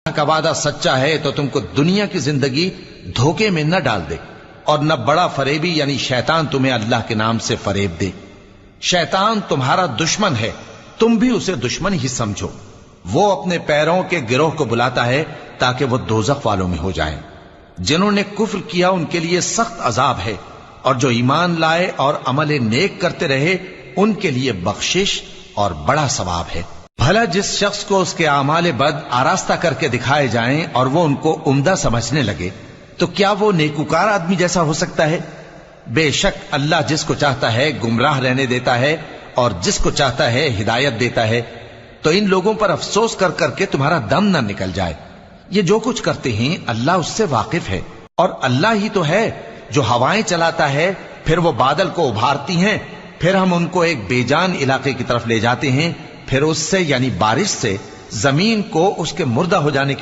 کا وعدہ سچا ہے تو تم کو دنیا کی زندگی دھوکے میں نہ ڈال دے، اور نہ بڑا فریبی یعنی شیطان تمہیں اللہ کے نام سے فریب دے۔ شیطان تمہارا دشمن ہے، تم بھی اسے دشمن ہی سمجھو۔ وہ اپنے پیروں کے گروہ کو بلاتا ہے تاکہ وہ دوزخ والوں میں ہو جائیں۔ جنہوں نے کفر کیا ان کے لیے سخت عذاب ہے، اور جو ایمان لائے اور عمل نیک کرتے رہے ان کے لیے بخشش اور بڑا ثواب ہے۔ بھلا جس شخص کو اس کے اعمال بد آراستہ کر کے دکھائے جائیں اور وہ ان کو عمدہ سمجھنے لگے تو کیا وہ نیکوکار آدمی جیسا ہو سکتا ہے؟ بے شک اللہ جس کو چاہتا ہے گمراہ رہنے دیتا ہے اور جس کو چاہتا ہے ہدایت دیتا ہے۔ تو ان لوگوں پر افسوس کر کر کے تمہارا دم نہ نکل جائے۔ یہ جو کچھ کرتے ہیں اللہ اس سے واقف ہے، اور اللہ ہی تو ہے جو ہوائیں چلاتا ہے، پھر وہ بادل کو ابھارتی ہیں، پھر ہم ان کو ایک بے جان علاقے کی طرف لے جاتے ہیں، پھر اس سے یعنی بارش سے زمین کو اس کے مردہ ہو جانے کے